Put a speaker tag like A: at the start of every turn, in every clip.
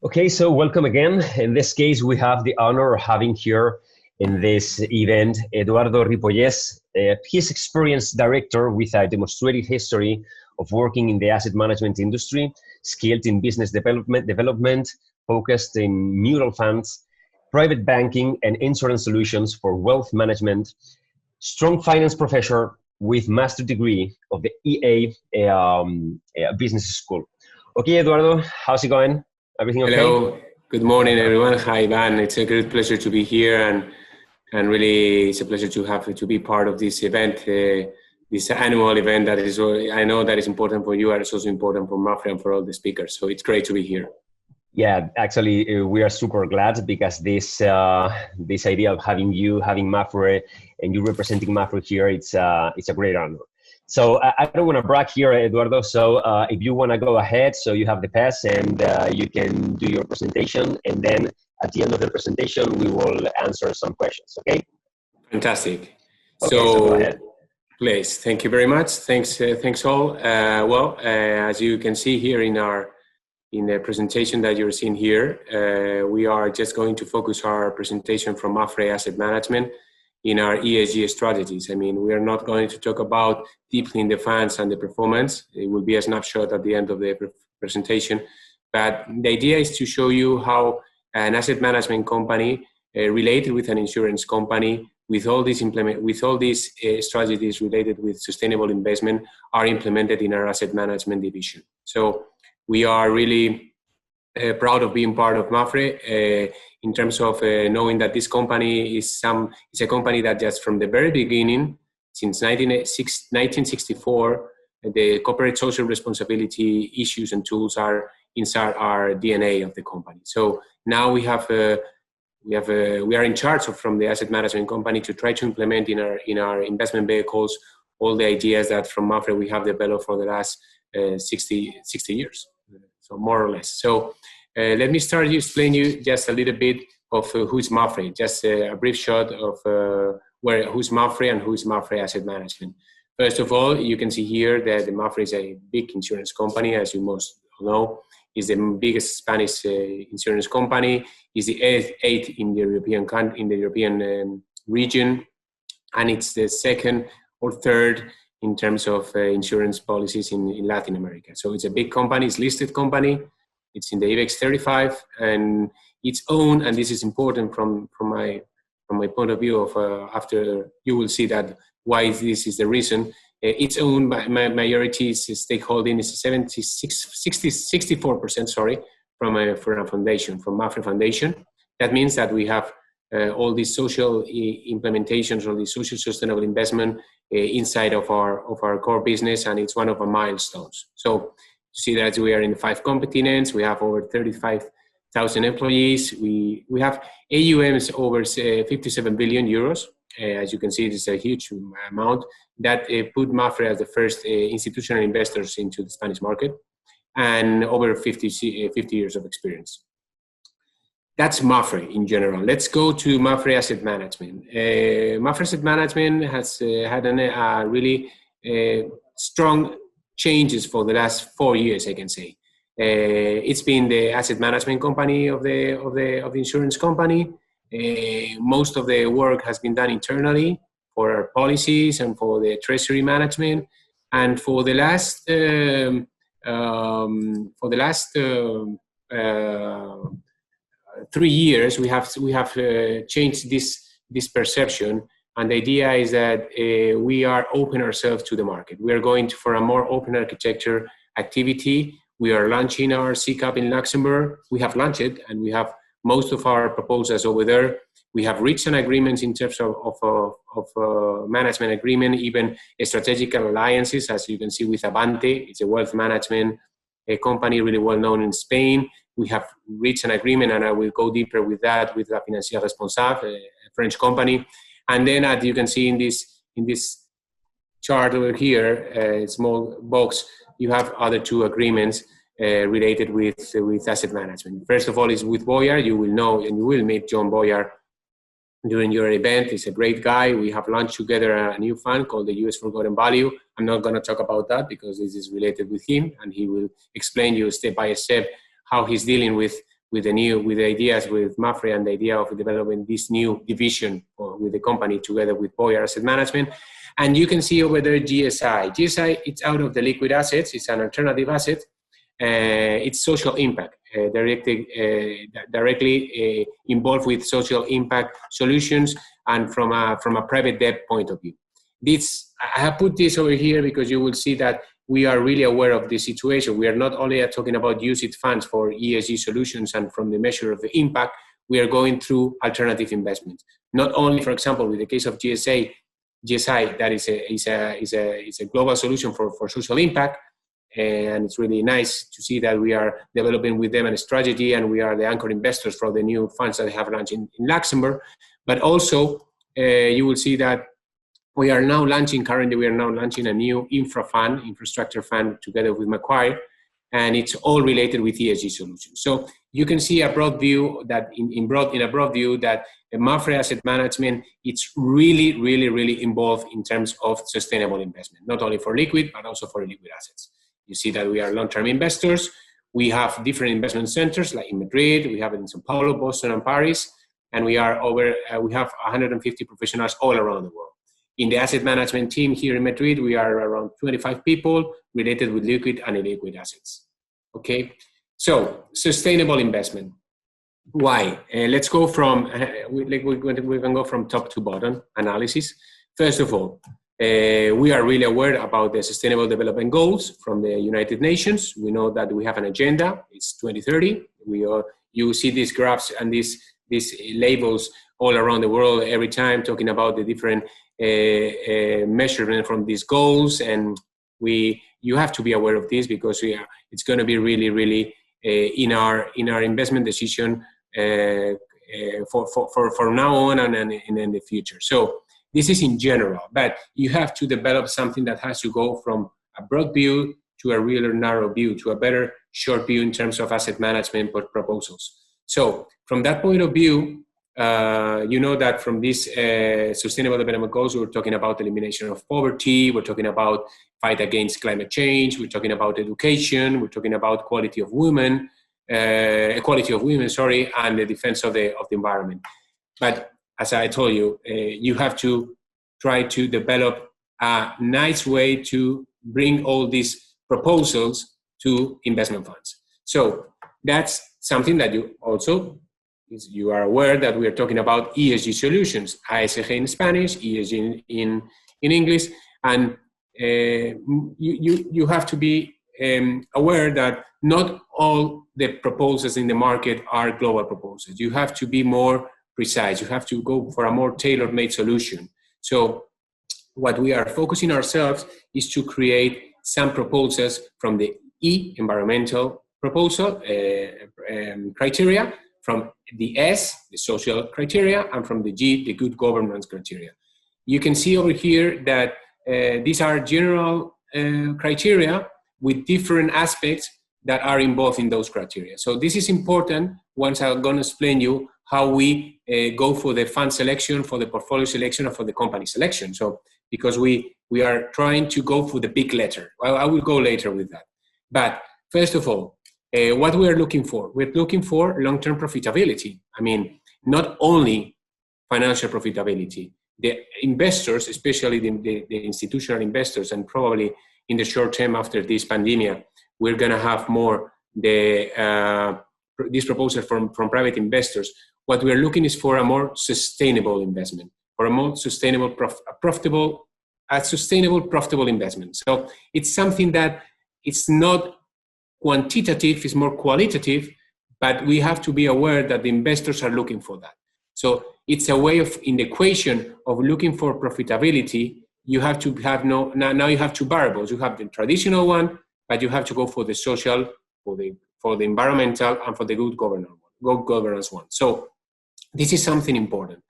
A: Okay, so welcome again. In this case, we have the honor of having here in this event, Eduardo Ripollés. He's experienced director with a demonstrated history of working in the asset management industry, skilled in business development, focused in mutual funds, private banking, and insurance solutions for wealth management. Strong finance professor with master degree of the EA Business School. Okay, Eduardo, how's it going? Everything okay?
B: Hello, good morning, everyone. Hi, Ivan. It's a great pleasure to be here, and really, it's a pleasure to be part of this event, this annual event that is. I know that is important for you, and it's also important for Mafre and for all the speakers. So it's great to be here.
A: Yeah, actually, we are super glad because this idea of having Mafre and you representing Mafre here, it's a great honor. So I don't want to brag here, Eduardo. So if you want to go ahead, so you have the pass and you can do your presentation. And then at the end of the presentation, we will answer some questions, okay?
B: Fantastic.
A: Okay, so go ahead.
B: Please, thank you very much. Thanks all. As you can see here in the presentation that you're seeing here, we are just going to focus our presentation from Mafre Asset Management in our ESG strategies. I mean, we are not going to talk about deeply in the funds and the performance. It will be a snapshot at the end of the presentation. But the idea is to show you how an asset management company related with an insurance company with all these strategies related with sustainable investment are implemented in our asset management division. So we are really proud of being part of Mafre in terms of knowing that this company is a company that just from the very beginning, since 1964, the corporate social responsibility issues and tools are inside our DNA of the company. So now we are in charge of, from the asset management company, to try to implement in our investment vehicles all the ideas that from Mafre we have developed for the last 60 years. So more or less. So let me start explain you just a little bit of who's Mafre, just a brief shot of who's Mafre and who's Mafre Asset Management. First of all, you can see here that the Mafre is a big insurance company, as you most know. It's the biggest Spanish insurance company. It's the eighth in the European region, and it's the second or third in terms of insurance policies in Latin America. So it's a big company, it's a listed company, it's in the IBEX 35, and it's owned, and this is important from my point of view of after you will see that why this is the reason. It's owned by majority stakeholding is 64%, sorry, from a foundation, from Mafre Foundation. That means that we have all these social implementations, all these social sustainable investment inside of our core business, and it's one of our milestones. So you see that we are in 5 continents. We have over 35,000 employees. We have AUMs over 57 billion euros. As you can see, it's a huge amount that put Mafre as the first institutional investors into the Spanish market, and over 50 years of experience. That's Mafre in general. Let's go to Mafre Asset Management. Mafre Asset Management has had a really strong changes for the last 4 years, I can say. It's been the asset management company of the insurance company. Most of the work has been done internally for our policies and for the treasury management. And for the last 3 years, we have changed this perception, and the idea is that we are open ourselves to the market. We are going for a more open architecture activity. We are launching our CCAP in Luxembourg. We have launched it, and we have most of our proposals over there. We have reached an agreement in terms of management agreement, even strategic alliances, as you can see with Avante. It's a wealth management company really well known in Spain. We have reached an agreement, and I will go deeper with that, with La Financière Responsable, a French company. And then, as you can see in this chart over here, a small box, you have other 2 agreements related with asset management. First of all is with Boyar. You will know and you will meet John Boyar during your event. He's a great guy. We have launched together a new fund called the US Forgotten Value. I'm not going to talk about that because this is related with him, and he will explain you step by step how he's dealing with with the ideas with Mafre and the idea of developing this new division with the company together with Boyer Asset Management. And you can see over there GSI. GSI, it's out of the liquid assets. It's an alternative asset. It's social impact, directly involved with social impact solutions and from a private debt point of view. I have put this over here because you will see that we are really aware of the situation. We are not only talking about UCITS funds for ESG solutions and from the measure of the impact, we are going through alternative investments. Not only, for example, with the case of GSI, that is a global solution for social impact, and it's really nice to see that we are developing with them a strategy, and we are the anchor investors for the new funds that they have launched in Luxembourg. But also, you will see that we are now launching a new infrastructure fund together with Macquarie, and it's all related with ESG solutions. So you can see a broad view that in a broad view that Mafre Asset Management, it's really involved in terms of sustainable investment, not only for liquid, but also for illiquid assets. You see that we are long-term investors. We have different investment centers, like in Madrid, we have it in Sao Paulo, Boston, and Paris, and we have 150 professionals all around the world. In the asset management team here in Madrid, we are around 25 people related with liquid and illiquid assets. Okay, so sustainable investment. Why? Let's go from, we can go from top to bottom analysis. First of all, we are really aware about the Sustainable Development Goals from the United Nations. We know that we have an agenda, it's 2030. You see these graphs and these labels all around the world every time talking about the different measurement from these goals, and you have to be aware of this because it's going to be really in our investment decision for now on and in the future. So this is in general, but you have to develop something that has to go from a broad view to a really narrow view, to a better short view in terms of asset management proposals. So from that point of view, you know that from these Sustainable Development Goals, we're talking about elimination of poverty, we're talking about fight against climate change, we're talking about education, we're talking about equality of women, and the defense of the environment. But as I told you, you have to try to develop a nice way to bring all these proposals to investment funds. So that's something that you are aware that we are talking about ESG solutions, Esg in Spanish, ESG in English, and you have to be aware that not all the proposals in the market are global proposals. You have to be more precise. You have to go for a more tailor-made solution. So what we are focusing ourselves is to create some proposals from the E, environmental proposal criteria, from the S, the social criteria, and from the G, the good governance criteria. You can see over here that these are general criteria with different aspects that are involved in those criteria. So this is important. Once I'm going to explain you how we go for the fund selection, for the portfolio selection, or for the company selection. So because we are trying to go for the big letter. Well, I will go later with that. But first of all, what we are looking for? We're looking for long-term profitability. I mean, not only financial profitability. The investors, especially the institutional investors, and probably in the short term after this pandemic, we're going to have more this proposal from private investors. What we're looking is for a more sustainable investment, for a more sustainable, profitable investment. So it's something that it's not quantitative, it's more qualitative, but we have to be aware that the investors are looking for that. So it's a way of, in the equation of looking for profitability, you have to have now you have two variables. You have the traditional one, but you have to go for the social, for the environmental, and for the good governance one. So this is something important.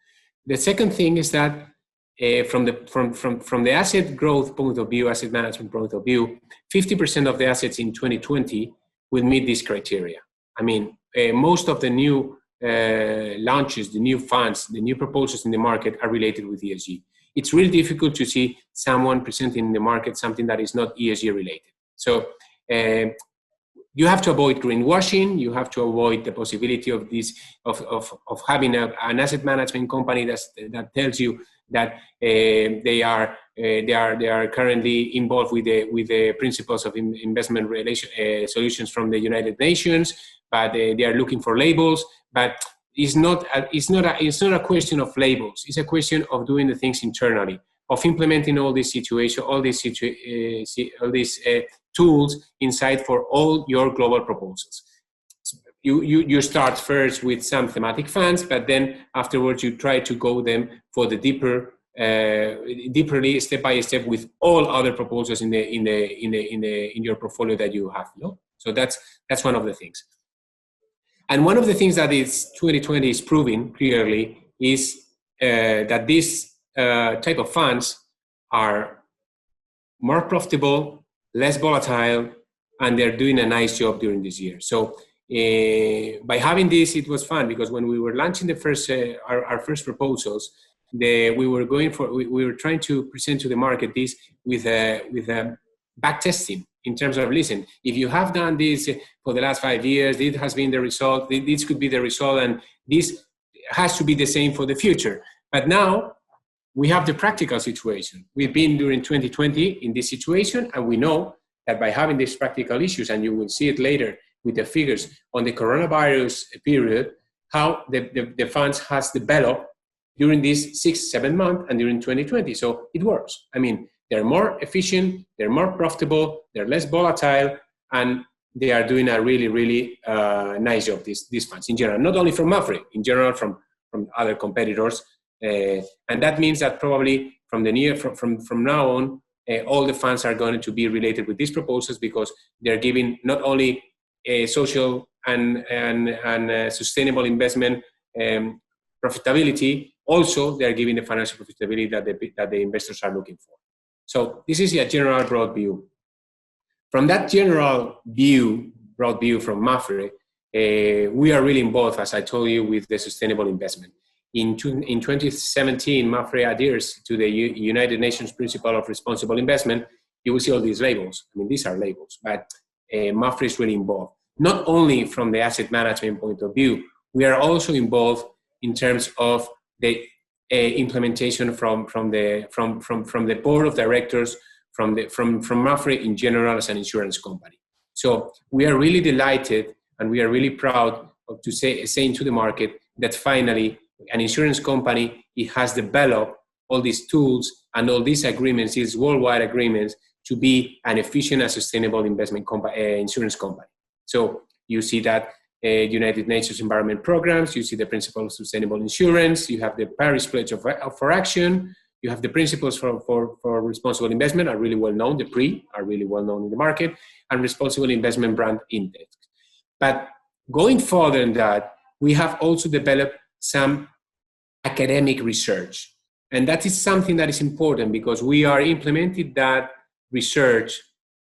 B: The second thing is that from the asset growth point of view, asset management point of view, 50% of the assets in 2020 will meet this criteria. I mean, most of the new launches, the new funds, the new proposals in the market are related with ESG. It's really difficult to see someone presenting in the market something that is not ESG related. So You have to avoid greenwashing. You have to avoid the possibility of this of having an asset management company that tells you that they are currently involved with the principles of investment solutions from the United Nations, but they are looking for labels. But it's not a question of labels. It's a question of doing the things internally, of implementing all these situations, all these tools inside for all your global proposals. You start first with some thematic funds, but then afterwards you try to go them for the deeperly, step by step, with all other proposals in your portfolio that you have. So that's one of the things. And one of the things that 2020 is proving clearly is that this type of funds are more profitable, less volatile, and they're doing a nice job during this year. So by having this, it was fun, because when we were launching the first our first proposals, we were trying to present to the market this with a back testing, in terms of, listen, if you have done this for the last 5 years, this has been the result, this could be the result, and this has to be the same for the future. But now we have the practical situation. We've been during 2020 in this situation, and we know that by having these practical issues, and you will see it later with the figures on the coronavirus period, how the funds has developed during these 6-7 months and during 2020. So it works. I mean, they're more efficient, they're more profitable, they're less volatile, and they are doing a really, really nice job, these funds in general, not only from Mapfre, in general from other competitors. And that means that probably from now on, all the funds are going to be related with these proposals, because they're giving not only a social and sustainable investment profitability, also they're giving the financial profitability that the investors are looking for. So this is a general broad view. From that general broad view from Mapfre, we are really involved, as I told you, with the sustainable investment. In 2017, Mapfre adheres to the United Nations Principle of Responsible Investment. You will see all these labels. I mean, these are labels, but Mapfre is really involved. Not only from the asset management point of view, we are also involved in terms of the implementation from the board of directors, from Mapfre in general as an insurance company. So we are really delighted, and we are really proud of saying to the market that finally an insurance company, it has developed all these tools and all these agreements, these worldwide agreements, to be an efficient and sustainable investment insurance company. So you see that United Nations Environment Programs, you see the Principle of Sustainable Insurance, you have the Paris Pledge for Action, you have the Principles for Responsible Investment, are really well known, the PRI are really well known in the market, and Responsible Investment Brand Index. But going further than that, we have also developed some academic research. And that is something that is important, because we are implementing that research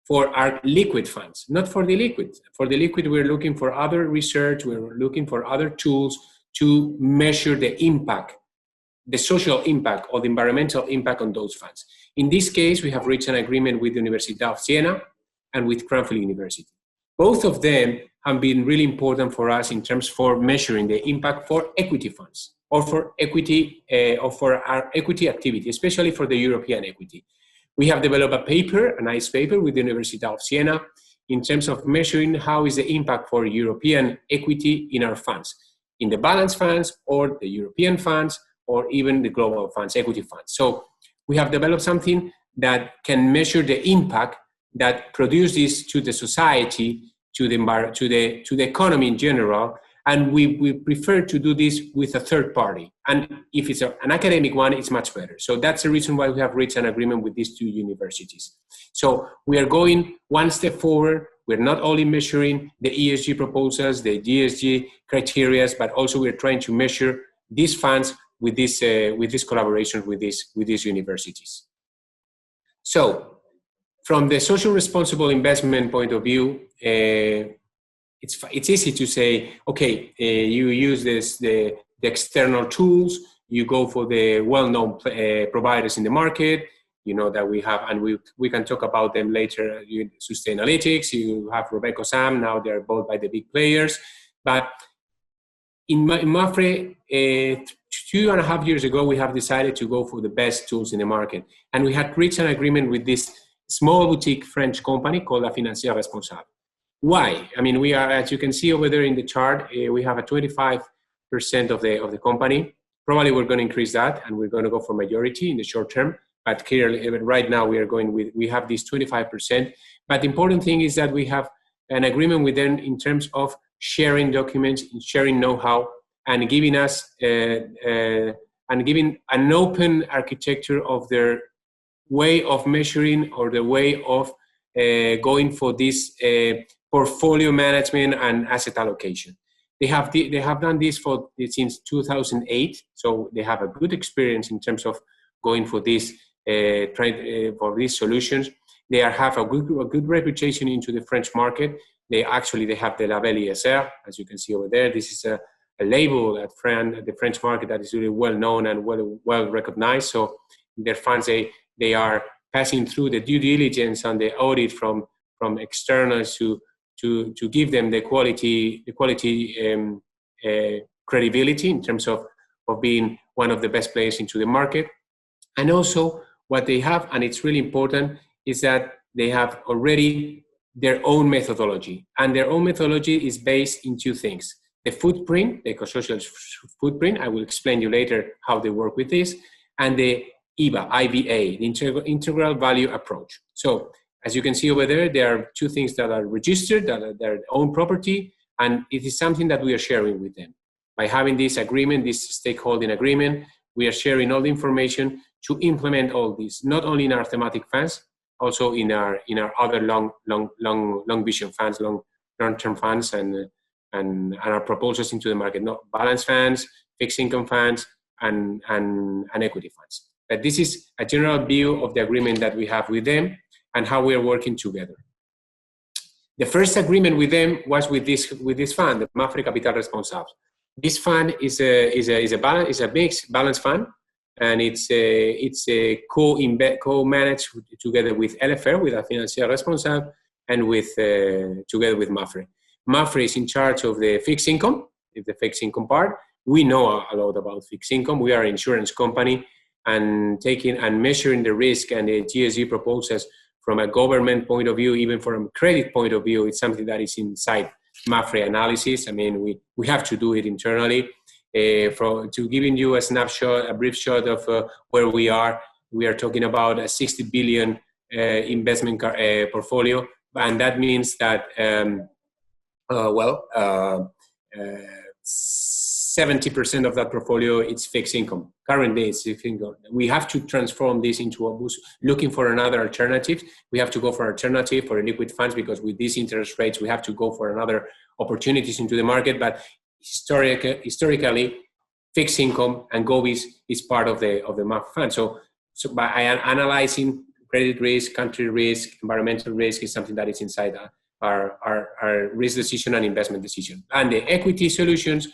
B: for our liquid funds, not for the liquid. For the liquid, we're looking for other research, we're looking for other tools to measure the impact, the social impact or the environmental impact on those funds. In this case, we have reached an agreement with the University of Siena and with Cranfield University. Both of them have been really important for us in terms for measuring the impact for equity funds, or for equity, or for our equity activity, especially for the European equity. We have developed a paper, a nice paper with the University of Siena, in terms of measuring how is the impact for European equity in our funds, in the balance funds, or the European funds, or even the global funds, equity funds. So we have developed something that can measure the impact that produces to the society, to the economy in general, and we prefer to do this with a third party. And if it's an academic one, it's much better. So that's the reason why we have reached an agreement with these two universities. So we are going one step forward. We're not only measuring the ESG proposals, the GSG criteria, but also we're trying to measure these funds with this collaboration with these universities. So from the social responsible investment point of view, it's easy to say, okay, you use the external tools, you go for the well-known providers in the market, you know, that we have, and we can talk about them later. Sustainalytics, you have Robeco Sam, now they're bought by the big players. But in Mapfre, 2.5 years ago, we have decided to go for the best tools in the market. And we had reached an agreement with this small boutique French company called La Financière Responsable. Why? I mean, we are, as you can see over there in the chart, we have a 25% of the company. Probably we're going to increase that, and we're going to go for majority in the short term. But clearly, right now, we have this 25%. But the important thing is that we have an agreement with them in terms of sharing documents, sharing know-how, and giving us and giving an open architecture of their way of measuring or the way of going for this portfolio management and asset allocation. They have done this since 2008, so they have a good experience in terms of going for this for these solutions. They have a good reputation into the French market. They have the label ESR, as you can see over there. This is a label at the French market that is really well known and well recognized. So their funds, they are passing through the due diligence and the audit from externals to give them the quality credibility in terms of being one of the best players into the market. And also what they have, and it's really important, is that they have already their own methodology. And their own methodology is based in two things: the footprint, the eco-social footprint. I will explain you later how they work with this, and the IVA, the integral value approach. So as you can see over there, there are two things that are registered, that are their own property, and it is something that we are sharing with them. By having this agreement, this stakeholding agreement, we are sharing all the information to implement all this, not only in our thematic funds, also in our other long vision funds, long-term funds, and our proposals into the market, not balance funds, fixed income funds, and equity funds. But this is a general view of the agreement that we have with them and how we are working together. The first agreement with them was with this fund, the Mapfre Capital Responsable. This fund is a mixed balance fund, and it's co-managed together with LFR, with La Financière Responsable, and together with Mapfre. Mapfre is in charge of the fixed income, the fixed income part. We know a lot about fixed income. We are an insurance company, and taking and measuring the risk and the ESG proposals from a government point of view, even from a credit point of view, it's something that is inside Mapfre analysis. I mean, we have to do it internally. To giving you a snapshot, a brief shot of where we are talking about a 60 billion investment portfolio, and that means that 70% of that portfolio is fixed income. Currently, it's fixed income. We have to transform this into a boost, looking for another alternative. We have to go for alternative for liquid funds, because with these interest rates, we have to go for another opportunities into the market. But historically, fixed income and govies is part of the MAP fund. So by analyzing credit risk, country risk, environmental risk is something that is inside our risk decision and investment decision. And the equity solutions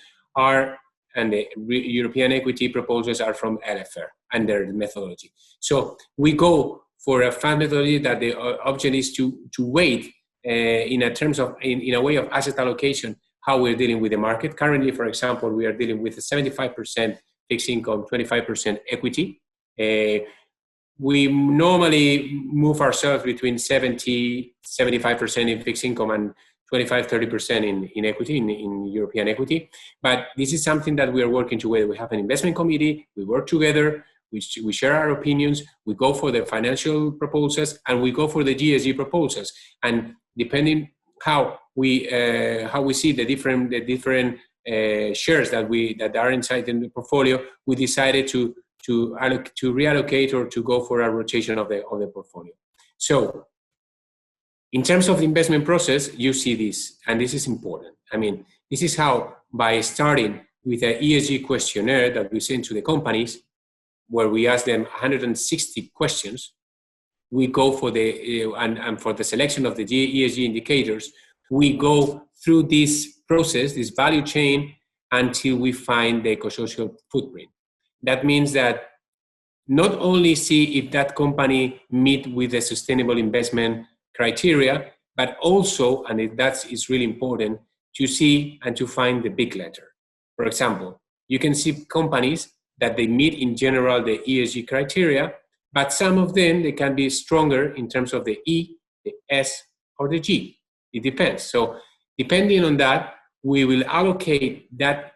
B: and the European equity proposals are from LFR and their methodology. So we go for a fund methodology that the object is to weight in a way of asset allocation, how we're dealing with the market. Currently, for example, we are dealing with a 75% fixed income, 25% equity. We normally move ourselves between 70-75% in fixed income and 25-30% in equity, in European equity. But this is something that we are working together. We have an investment committee, we work together, we share our opinions, we go for the financial proposals, and we go for the ESG proposals. And depending how we see the different shares that are inside in the portfolio, we decided to reallocate or to go for a rotation of the portfolio. So in terms of the investment process, you see this, and this is important. I mean, this is how, by starting with an ESG questionnaire that we send to the companies, where we ask them 160 questions, we go for and for the selection of the ESG indicators, we go through this process, this value chain, until we find the eco-social footprint. That means that not only see if that company meet with the sustainable investment criteria, but also, and that is really important, to see and to find the big letter. For example, you can see companies that they meet in general the ESG criteria, but some of them, they can be stronger in terms of the E, the S, or the G. It depends. So depending on that, we will allocate that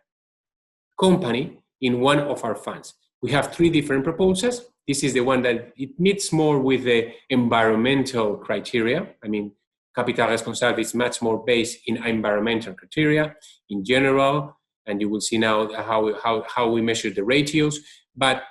B: company in one of our funds. We have 3 different proposals. This is the one that it meets more with the environmental criteria. I mean, Capital Responsable is much more based in environmental criteria in general, and you will see now how we measure the ratios. But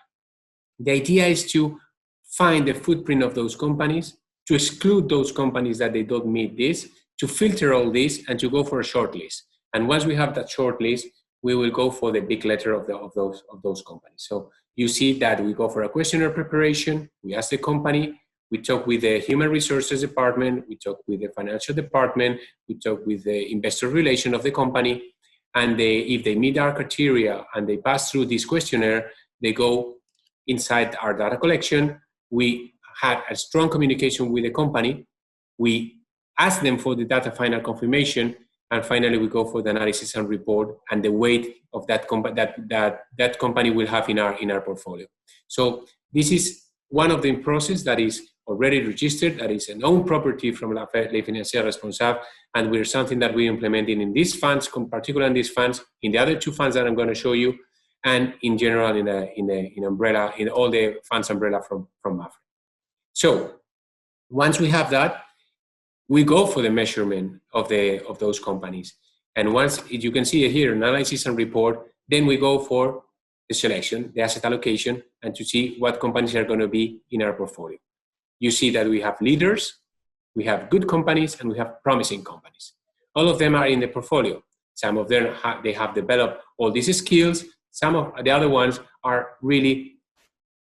B: the idea is to find the footprint of those companies, to exclude those companies that they don't meet this, to filter all this, and to go for a short list. And once we have that short list, we will go for the big letter of those companies. So you see that we go for a questionnaire preparation, we ask the company, we talk with the human resources department, we talk with the financial department, we talk with the investor relation of the company, and if they meet our criteria and they pass through this questionnaire, they go inside our data collection. We had a strong communication with the company. We ask them for the data final confirmation, and finally we go for the analysis and report and the weight of that company will have in our portfolio. So this is one of the processes that is already registered, that is a known property from La Financière Responsable, and we're something that we're implementing in these funds, particularly in these funds, in the other 2 funds that I'm going to show you, and in general in umbrella, in all the funds umbrella from MAFRE. So once we have that, we go for the measurement of those companies. And once you can see it here, analysis and report, then we go for the selection, the asset allocation, and to see what companies are going to be in our portfolio. You see that we have leaders, we have good companies, and we have promising companies. All of them are in the portfolio. Some of them they have developed all these skills. Some of the other ones are really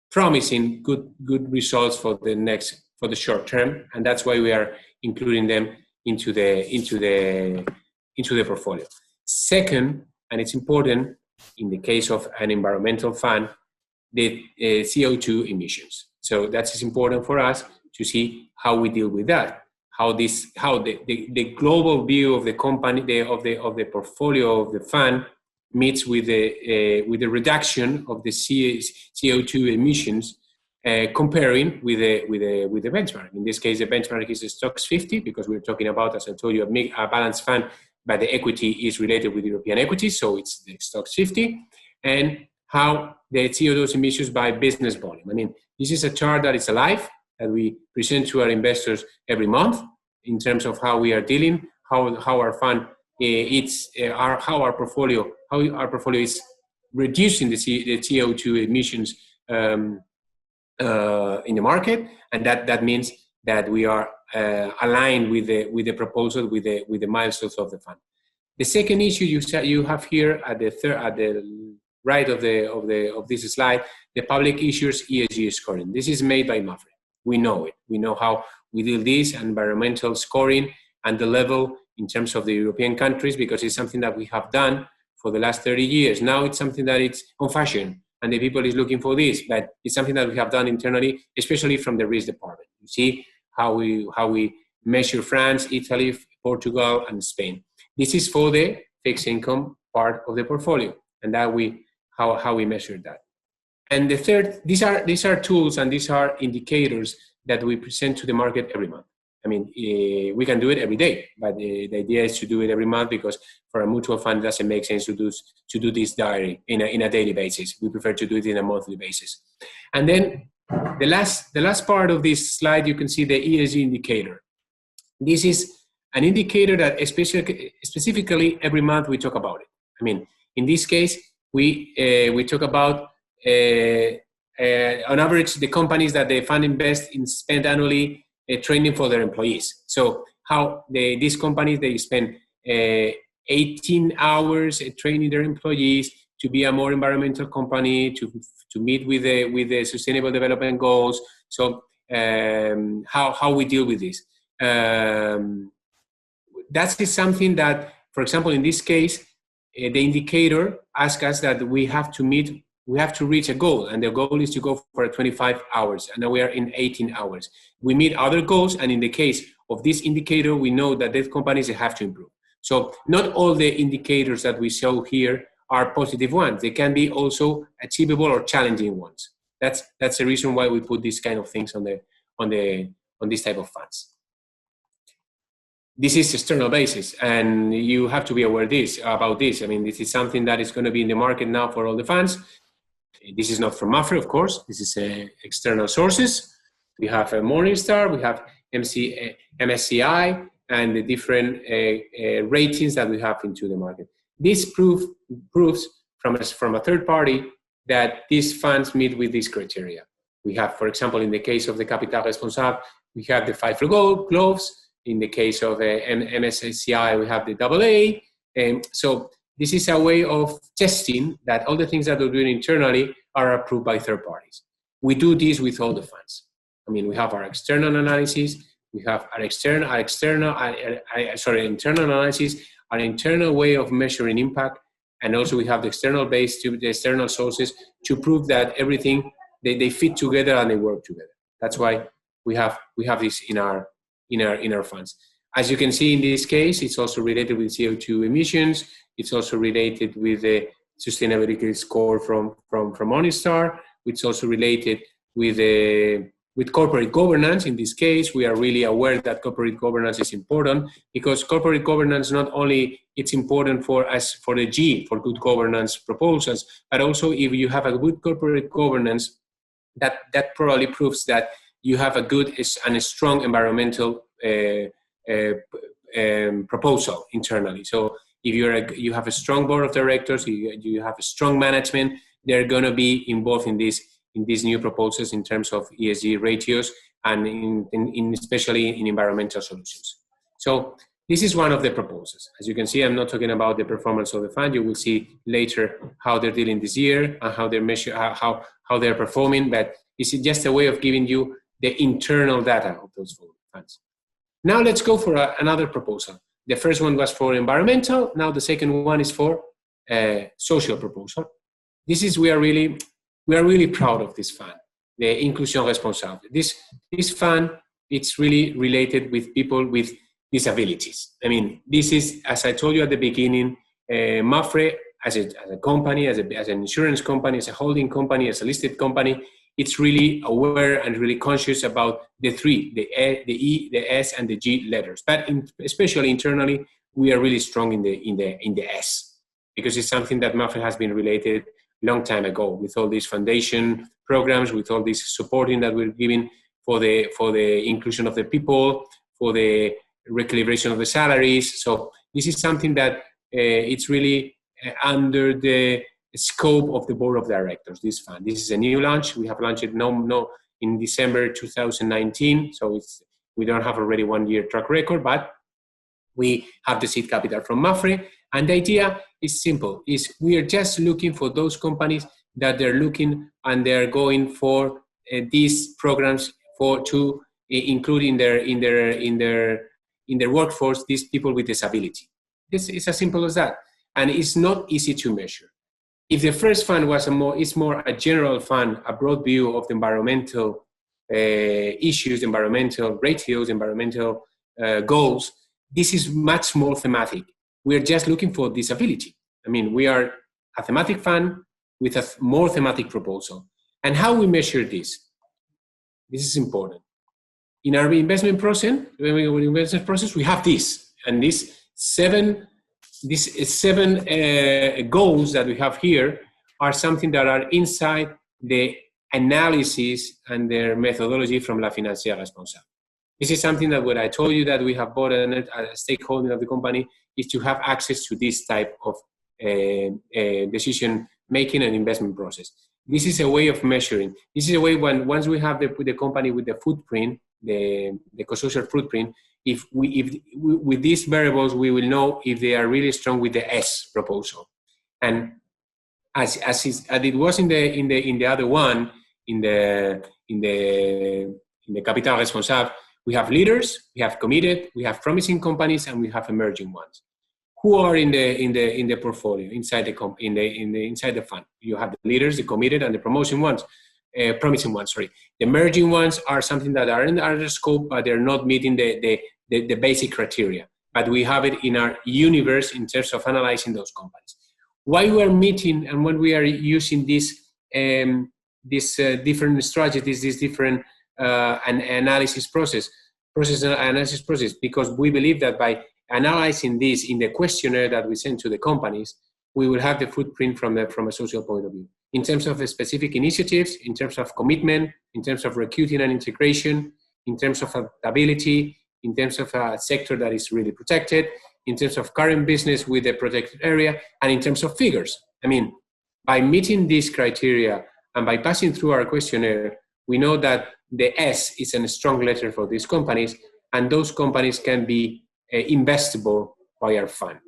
B: promising good results for the short term, and that's why we are including them into the portfolio. Second, and it's important in the case of an environmental fund, the CO2 emissions. So that is important for us to see how we deal with that. How the global view of the company, of the portfolio of the fund meets with the reduction of the CO2 emissions, comparing with the benchmark. In this case, the benchmark is the Stocks 50, because we're talking about, as I told you, a balanced fund, but the equity is related with European equity, so it's the Stocks 50, and how the CO2 emissions by business volume. I mean, this is a chart that is alive, that we present to our investors every month in terms of how we are dealing, how our fund how our portfolio is reducing the CO2 emissions in the market, and that means that we are aligned with the proposal, with the milestones of the fund. The second issue you have here at the right of this slide, the public issuers ESG scoring. This is made by MAFRE. We know it. We know how we do this environmental scoring and the level in terms of the European countries, because it's something that we have done for the last 30 years. Now it's something that it's on fashion, and the people is looking for this, but it's something that we have done internally, especially from the risk department. You see how we measure France, Italy, Portugal, and Spain. This is for the fixed income part of the portfolio, and that how we measure that. And the third, these are tools and these are indicators that we present to the market every month. I mean, we can do it every day, but the idea is to do it every month, because for a mutual fund, it doesn't make sense to do this diary in a daily basis. We prefer to do it in a monthly basis. And then the last part of this slide, you can see the ESG indicator. This is an indicator that specifically every month we talk about it. I mean, in this case, we talk about on average the companies that the fund invest in spend annually training for their employees. So how these companies, they spend 18 hours training their employees to be a more environmental company, to meet with the sustainable development goals. So how we deal with this. That is something that, for example, in this case, the indicator asks us that we have to meet we have to reach a goal, and the goal is to go for 25 hours, and now we are in 18 hours. We meet other goals, and in the case of this indicator, we know that these companies have to improve. So not all the indicators that we show here are positive ones. They can be also achievable or challenging ones. That's the reason why we put these kind of things on this type of funds. This is external basis, and you have to be aware about this. I mean, this is something that is going to be in the market now for all the funds. This is not from Mapfre, of course. This is external sources. We have Morningstar, we have MSCI, and the different ratings that we have into the market. This proves from a third party that these funds meet with these criteria. We have, for example, in the case of the Capital Responsable, we have the 5 gloves. In the case of MSCI, we have the AA. So this is a way of testing that all the things that we're doing internally are approved by third parties. We do this with all the funds. I mean, we have our external analysis, we have our internal analysis, our internal way of measuring impact, and also we have the external base to the external sources to prove that everything, they fit together and they work together. That's why we have this in our funds. As you can see in this case, it's also related with CO2 emissions. It's also related with the sustainability score from Morningstar. It's also related with corporate governance. In this case, we are really aware that corporate governance is important, because corporate governance not only it's important for us for the G, for good governance proposals, but also if you have a good corporate governance, that probably proves that you have a good and a strong environmental proposal internally. So if you have a strong board of directors, you have a strong management, they're going to be involved in these new proposals in terms of ESG ratios and especially in environmental solutions. So this is one of the proposals. As you can see, I'm not talking about the performance of the fund. You will see later how they're dealing this year and how they're how they're performing, but this is just a way of giving you the internal data of those funds. Now let's go for another proposal. The first one was for environmental. Now the second one is for social proposal. This is we are really proud of this fund, the Inclusion Responsable. This fund, it's really related with people with disabilities. I mean, this is, as I told you at the beginning, Mapfre as a company, as an insurance company, as a holding company, as a listed company, it's really aware and really conscious about the three, the E, the S, and the G letters. But especially internally, we are really strong in the S, because it's something that Mapfre has been related long time ago with all these foundation programs, with all this supporting that we're giving for the inclusion of the people, for the recalibration of the salaries. So this is something that it's really under the scope of the board of directors, this fund. This is a new launch. We have launched it in December 2019. So we don't have already 1 year track record, but we have the seed capital from Mapfre. And the idea is simple, is we are just looking for those companies that they're looking and they're going for these programs to include in their workforce these people with disability. This is as simple as that. And it's not easy to measure. If the first fund was it's more a general fund, a broad view of the environmental issues, environmental ratios, environmental goals, this is much more thematic. We're just looking for disability. I mean, we are a thematic fund with a more thematic proposal. And how we measure this? This is important. In our investment process, we have this, and these seven goals that we have here are something that are inside the analysis and their methodology from La Financiera Responsable. This is something that what I told you that we have bought a stakeholder of the company is to have access to this type of decision making and investment process. This is a way of measuring. This is a way once we have the company with the footprint, the co-social footprint, with these variables, we will know if they are really strong with the S proposal. And as it was in the other one, in the Capital Responsable, we have leaders, we have committed, we have promising companies, and we have emerging ones. who are in the portfolio inside the fund. You have the leaders, the committed, and the promising ones. The emerging ones are something that are in the scope, but they're not meeting the basic criteria. But we have it in our universe in terms of analyzing those companies. Why we are meeting and when we are using these different strategies, this different analysis process, because we believe that by analyzing this in the questionnaire that we send to the companies, we will have the footprint from a social point of view. In terms of specific initiatives, in terms of commitment, in terms of recruiting and integration, in terms of adaptability, in terms of a sector that is really protected, in terms of current business with a protected area, and in terms of figures. I mean, by meeting these criteria and by passing through our questionnaire, we know that the S is a strong letter for these companies, and those companies can be investable by our fund.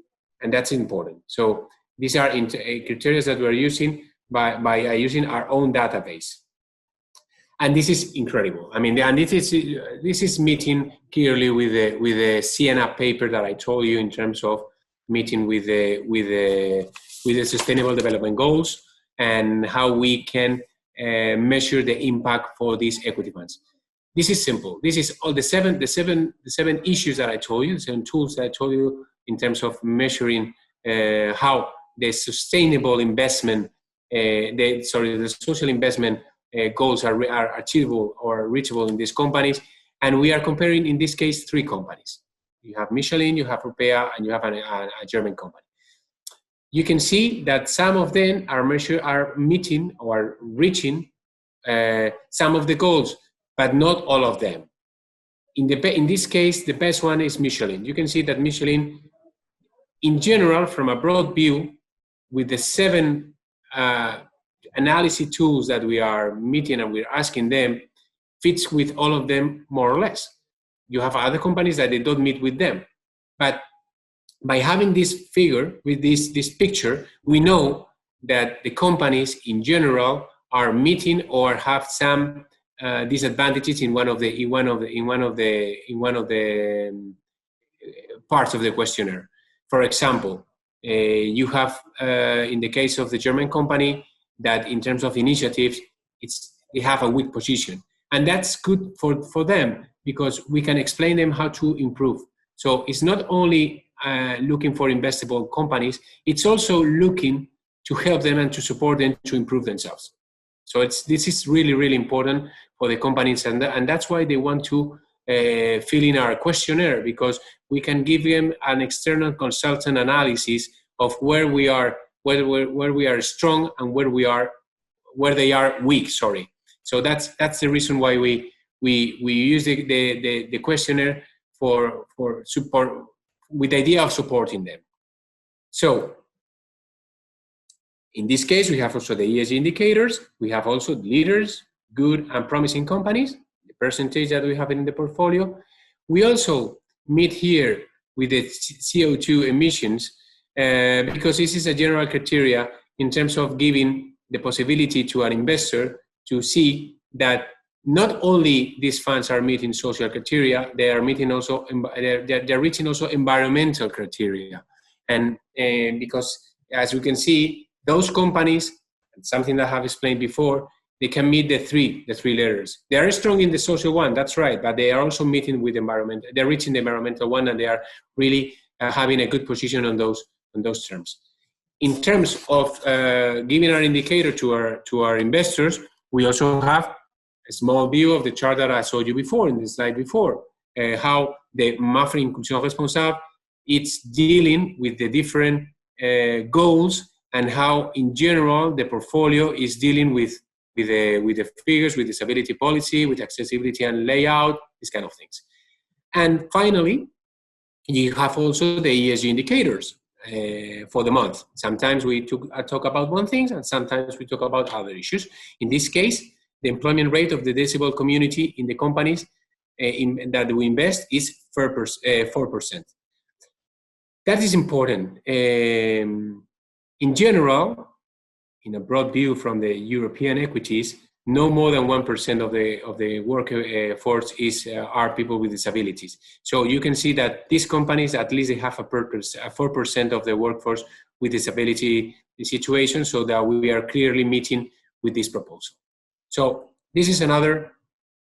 B: And that's important. So these are criteria that we're using by using our own database. And this is incredible. I mean, and this is meeting clearly with the CNAP paper that I told you in terms of meeting with the Sustainable Development Goals and how we can measure the impact for these equity funds. This is simple. This is all the seven issues that I told you, the 7 tools that I told you in terms of measuring how the sustainable investment, the social investment goals are achievable or reachable in these companies. And we are comparing, in this case, 3 companies. You have Michelin, you have Europea, and you have a German company. You can see that some of them are meeting or reaching some of the goals, but not all of them. In this case, the best one is Michelin. You can see that Michelin, in general, from a broad view, with the 7 analysis tools that we are meeting and we're asking them, fits with all of them more or less. You have other companies that they don't meet with them. But by having this figure, with this picture, we know that the companies in general are meeting or have some disadvantages in one of the parts of the questionnaire. For example, you have in the case of the German company that in terms of initiatives, they have a weak position, and that's good for them because we can explain them how to improve. So it's not only looking for investable companies, it's also looking to help them and to support them to improve themselves. So this is really, really important for the companies, and that's why they want to fill in our questionnaire, because we can give them an external consultant analysis of where we are, where we are strong and where they are weak. Sorry. So that's the reason why we use the questionnaire for support, with the idea of supporting them. So in this case, we have also the ESG indicators. We have also leaders, good and promising companies, the percentage that we have in the portfolio. We also meet here with the CO2 emissions because this is a general criteria in terms of giving the possibility to an investor to see that not only these funds are meeting social criteria, they are meeting also, they're reaching also environmental criteria. And because as we can see, those companies, something that I have explained before, they can meet the three letters. They are strong in the social one, that's right, but they are also meeting with environment. They're reaching the environmental one, and they are really having a good position on those terms. In terms of giving our indicator to our investors, we also have a small view of the chart that I showed you before, in the slide before, how the MAPFRE Inclusión Responsable, it's dealing with the different goals, and how in general the portfolio is dealing with the figures, with disability policy, with accessibility and layout, these kind of things. And finally, you have also the ESG indicators for the month. Sometimes we talk about one thing, and sometimes we talk about other issues. In this case, the employment rate of the disabled community in the companies that we invest is 4%. That is important. In general, in a broad view from the European equities, no more than 1% of the workforce are people with disabilities. So you can see that these companies, at least they have a 4% of the workforce with disability situation, so that we are clearly meeting with this proposal. So this is another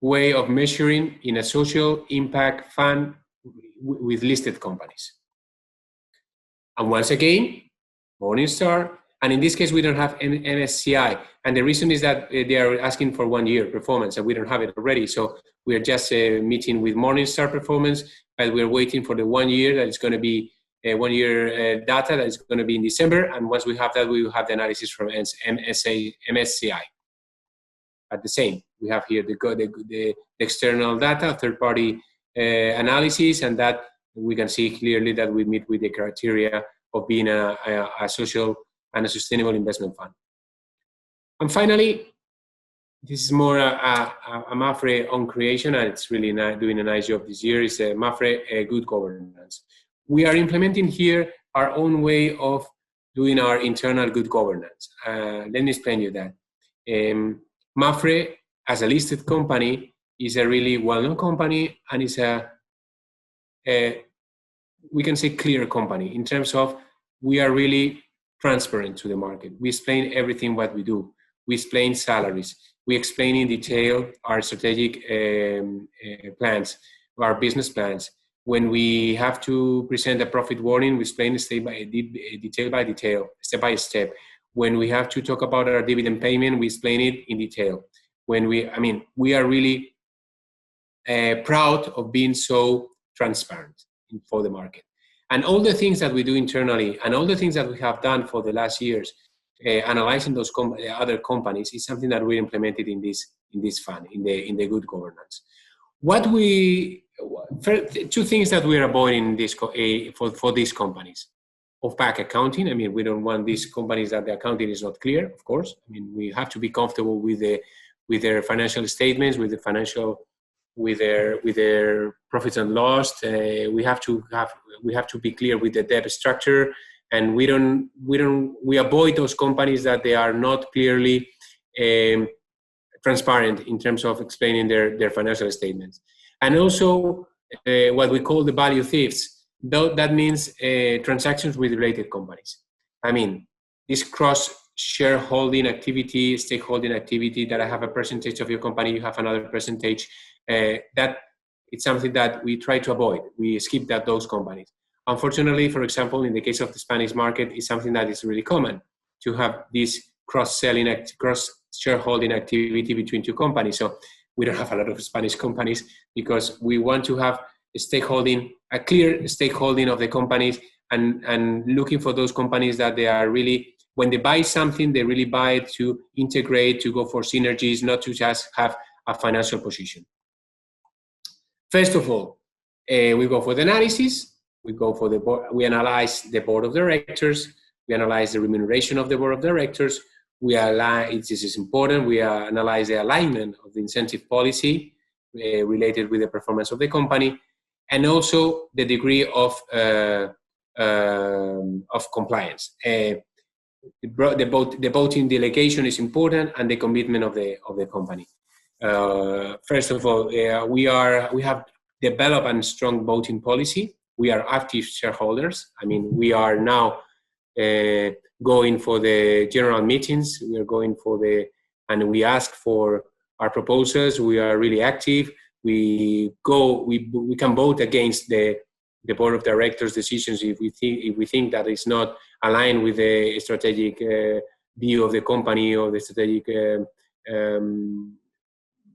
B: way of measuring in a social impact fund with listed companies. And once again, Morningstar, and in this case, we don't have MSCI. And the reason is that they are asking for 1 year performance, and we don't have it already. So we are just meeting with Morningstar performance, but we're waiting for the 1 year that is going to be 1 year data that is going to be in December. And once we have that, we will have the analysis from MSCI. At the same, we have here the external data, third-party analysis, and that we can see clearly that we meet with the criteria of being a social and a sustainable investment fund. And finally, this is more a MAPFRE own creation, and it's really doing a nice job this year, is MAPFRE good governance. We are implementing here our own way of doing our internal good governance. Let me explain you that. MAPFRE, as a listed company, is a really well-known company, and is we can say clear company in terms of we are really transparent to the market. We explain everything what we do. We explain salaries. We explain in detail our strategic plans, our business plans. When we have to present a profit warning, we explain detail by detail, step by step. When we have to talk about our dividend payment, we explain it in detail. We are really proud of being so transparent for the market. And all the things that we do internally, and all the things that we have done for the last years, analyzing those other companies, is something that we implemented in this fund, in the good governance. Two things that we are avoiding for these companies: opaque accounting. I mean, we don't want these companies that the accounting is not clear. Of course, I mean, we have to be comfortable with their financial statements, with their profits and loss. We have to be clear with the debt structure, and we avoid those companies that they are not clearly transparent in terms of explaining their financial statements. And also what we call the value thieves. That means transactions with related companies. I mean, this cross-shareholding activity, stakeholding activity, that I have a percentage of your company, you have another percentage, that it's something that we try to avoid. We skip those companies. Unfortunately, for example, in the case of the Spanish market, it's something that is really common to have this cross-shareholding activity between two companies. So we don't have a lot of Spanish companies because we want to have a clear stakeholding of the companies, and looking for those companies that they are really, when they buy something, they really buy it to integrate, to go for synergies, not to just have a financial position. First of all, we go for the analysis. We go for the board. We analyze the board of directors. We analyze the remuneration of the board of directors. This is important. We analyze the alignment of the incentive policy related with the performance of the company, and also the degree of compliance. The voting delegation is important, and the commitment of the company. First of all, we have developed a strong voting policy. We are active shareholders. I mean, we are now going for the general meetings. We are going and we ask for our proposals. We are really active. We can vote against the board of directors' decisions if we think that it's not aligned with the strategic view of the company, or the strategic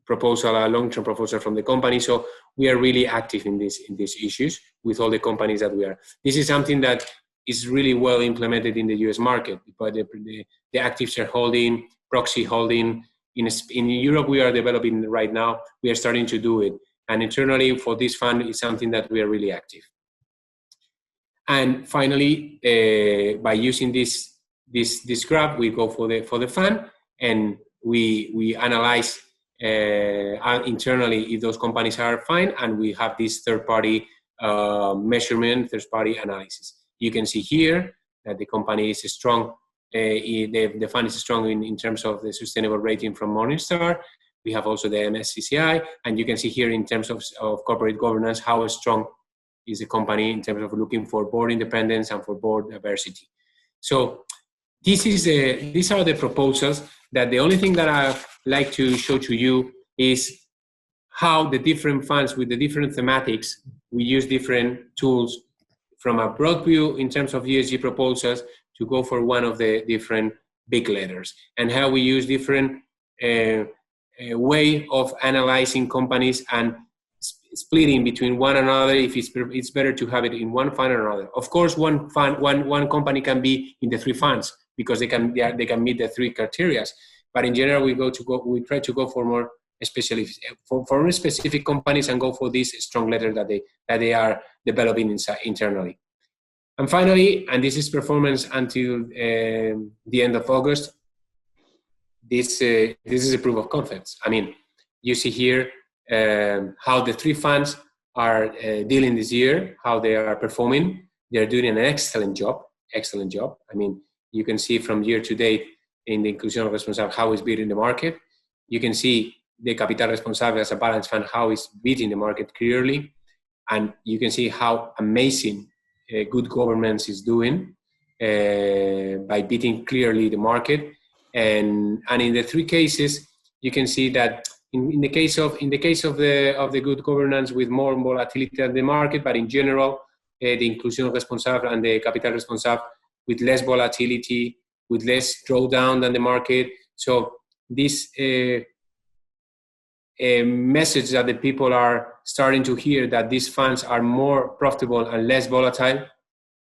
B: proposal, a long-term proposal from the company. So we are really active in these issues with all the companies that we are. This is something that is really well implemented in the US market, but the active shareholding, proxy holding, in Europe we are developing right now. We are starting to do it, and internally for this fund is something that we are really active. And finally, by using this graph, we go for the fund, and we analyze internally if those companies are fine, and we have this third-party measurement, third-party analysis. You can see here that the company is strong the fund is strong in terms of the sustainable rating from Morningstar. We have also the MSCI, and you can see here in terms of corporate governance how strong is the company in terms of looking for board independence and for board diversity. So these are the proposals. That the only thing that I like to show to you is how the different funds with the different thematics, we use different tools from a broad view in terms of ESG proposals to go for one of the different big letters, and how we use different way of analyzing companies and splitting between one another if it's better to have it in one fund or another. Of course, one company can be in the three funds because they can meet the three criteria. But in general, we try to go for more for specific companies and go for this strong letter that they are developing internally. And finally, and this is performance until the end of August. This is a proof of concepts. I mean, you see here how the three funds are dealing this year, how they are performing. They are doing an excellent job. I mean, you can see from year to date in the Inclusión Responsable how it's beating the market. You can see the Capital Responsable as a balanced fund, how it's beating the market clearly. And you can see how amazing good governance is doing by beating clearly the market. And in the three cases, you can see that in the case of the good governance with more volatility than the market, but in general, the Inclusión Responsable and the Capital Responsable with less volatility, with less drawdown than the market. So this message that the people are starting to hear, that these funds are more profitable and less volatile,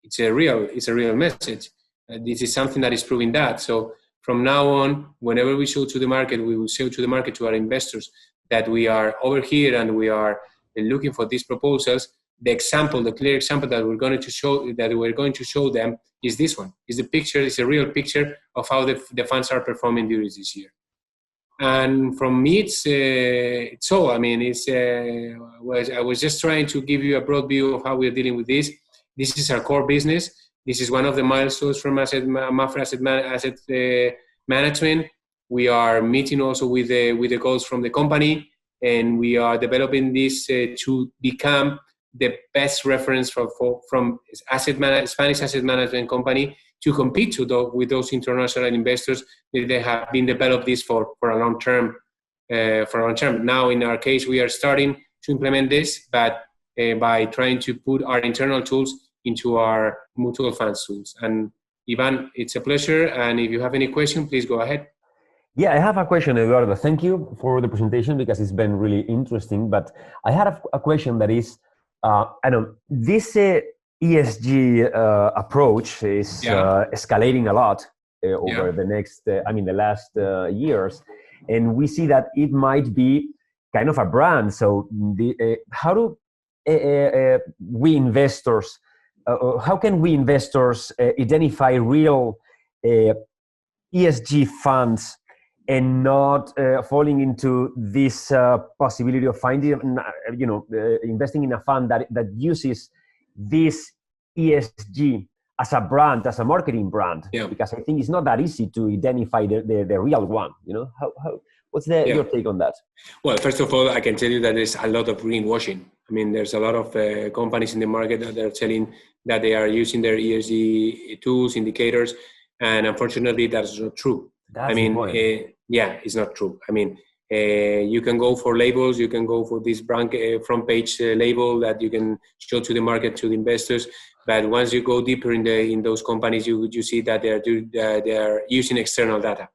B: it's a real message. This is something that is proving that. So from now on, whenever we show to the market, we will show to the market, to our investors, that we are over here and we are looking for these proposals. The clear example that we're going to show them is this one. Is the picture, is a real picture of how the funds are performing during this year. And from me, it's all. I mean, I was just trying to give you a broad view of how we are dealing with this. This is our core business. This is one of the milestones from Mapfre Asset Management. We are meeting also with the goals from the company, and we are developing this to become the best reference from Spanish asset management company to compete with those international investors that they have been developed this for a long term. Now, in our case, we are starting to implement this, but by trying to put our internal tools into our mutual funds tools. And Ivan, it's a pleasure. And if you have any question, please go ahead.
A: Yeah, I have a question, Eduardo. Thank you for the presentation because it's been really interesting. But I had a question that is, this ESG approach is escalating a lot over the next, the last years. And we see that it might be kind of a brand. So how do we investors, how can we investors identify real ESG funds and not falling into this possibility of finding, investing in a fund that uses this ESG as a brand, as a marketing brand? Because I think it's not that easy to identify the real one. What's your take on that?
B: Well, first of all, I can tell you that there's a lot of greenwashing. I mean, there's a lot of companies in the market that are telling that they are using their ESG tools, indicators, and unfortunately, that's not true. It's not true. I mean, you can go for labels, you can go for this front page label that you can show to the market, to the investors. But once you go deeper in those companies, you see that they are using external data.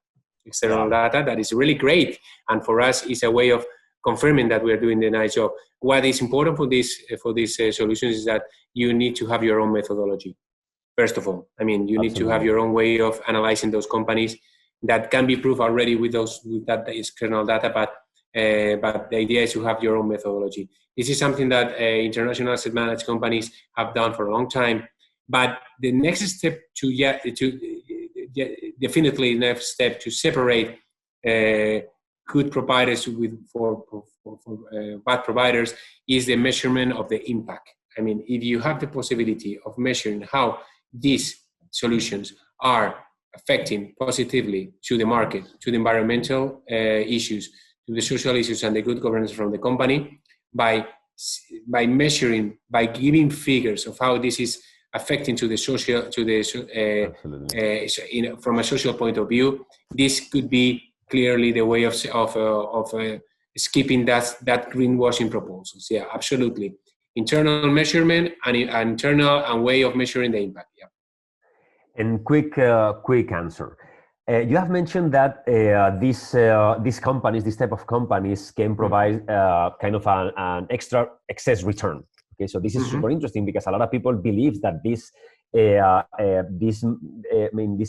B: Data that is really great, and for us, it's a way of confirming that we are doing the nice job. What is important for these solutions is that you need to have your own methodology. First of all, I mean, you need to have your own way of analyzing those companies. That can be proved already with that external data, but the idea is to have your own methodology. This is something that international asset management companies have done for a long time. But the next step definitely next step to separate good providers for bad providers is the measurement of the impact. I mean, if you have the possibility of measuring how these solutions are affecting positively to the market, to the environmental issues, to the social issues and the good governance from the company by measuring, by giving figures of how this is affecting to the social, to the from a social point of view. This could be clearly the way of skipping that greenwashing proposals. Yeah, absolutely. Internal measurement and internal and way of measuring the impact. Yeah.
A: And quick answer. You have mentioned that these companies, this type of companies, can provide kind of an extra excess return. Okay, so this is super interesting because a lot of people believe that these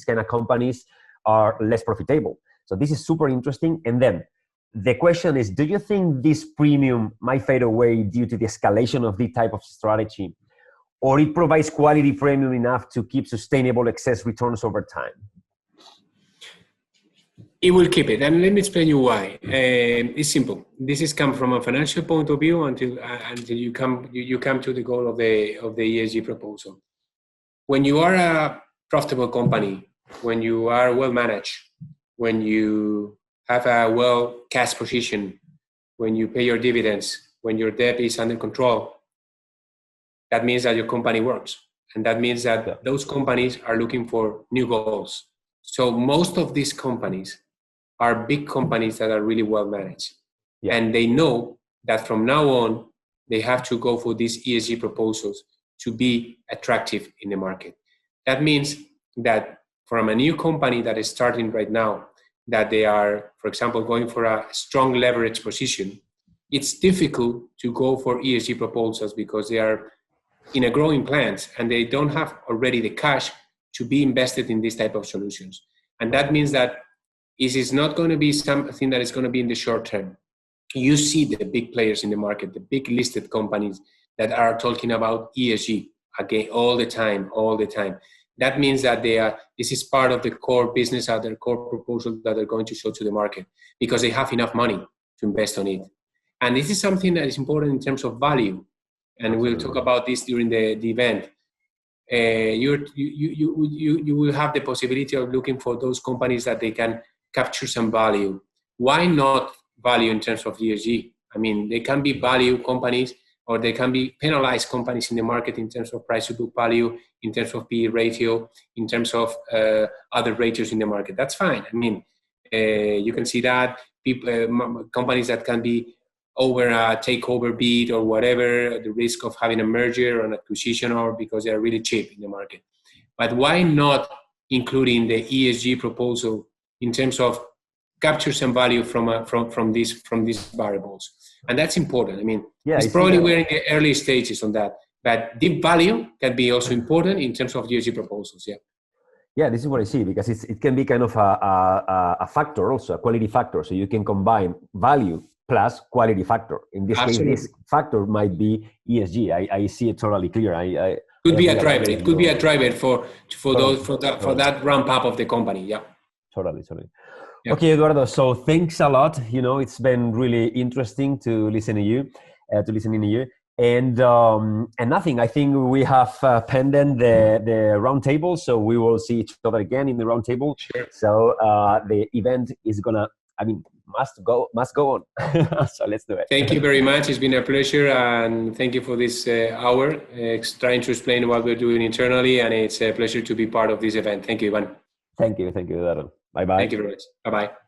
A: kind of companies are less profitable. So this is super interesting. And then the question is, do you think this premium might fade away due to the escalation of this type of strategy, or it provides quality premium enough to keep sustainable excess returns over time?
B: It will keep it, and let me explain you why. It's simple. This is come from a financial point of view until you come to the goal of the ESG proposal. When you are a profitable company, when you are well managed, when you have a well cash position, when you pay your dividends, when your debt is under control, that means that your company works, and that means that those companies are looking for new goals. So most of these companies are big companies that are really well managed. Yeah. And they know that from now on, they have to go for these ESG proposals to be attractive in the market. That means that from a new company that is starting right now, that they are, for example, going for a strong leverage position, it's difficult to go for ESG proposals because they are in a growing plant and they don't have already the cash to be invested in this type of solutions. And that means that it is not going to be something that is going to be in the short term. You see the big players in the market, the big listed companies that are talking about ESG again all the time. That means that this is part of the core business or their core proposal that they're going to show to the market because they have enough money to invest on it. And this is something that is important in terms of value. And we'll talk about this during the event. You will have the possibility of looking for those companies that they can capture some value. Why not value in terms of ESG? I mean, they can be value companies or they can be penalized companies in the market in terms of price to book value, in terms of PE ratio, in terms of other ratios in the market. That's fine. I mean, you can see that companies that can be over a takeover bid or whatever, the risk of having a merger or an acquisition, or because they are really cheap in the market. But why not including the ESG proposal in terms of capture some value from these variables? And that's important. I mean, it's probably we're in the early stages on that, but deep value can be also important in terms of ESG proposals. Yeah.
A: Yeah, this is what I see, because it can be kind of a factor also, a quality factor. So you can combine value plus quality factor. In this case, this factor might be ESG. I see it totally clear.
B: Could be a driver. It could be a driver for that ramp up of the company. Yeah.
A: Totally. Yeah. Okay, Eduardo. So thanks a lot. You know, it's been really interesting to listen to you, And nothing. I think we have pending the roundtable, so we will see each other again in the roundtable.
B: Sure.
A: So the event is gonna, must go on. So let's do it.
B: Thank you very much. It's been a pleasure, and thank you for this hour trying to explain what we're doing internally, and it's a pleasure to be part of this event. Thank you, Ivan.
A: Thank you, Eduardo. Bye-bye.
B: Thank you very much. Bye-bye.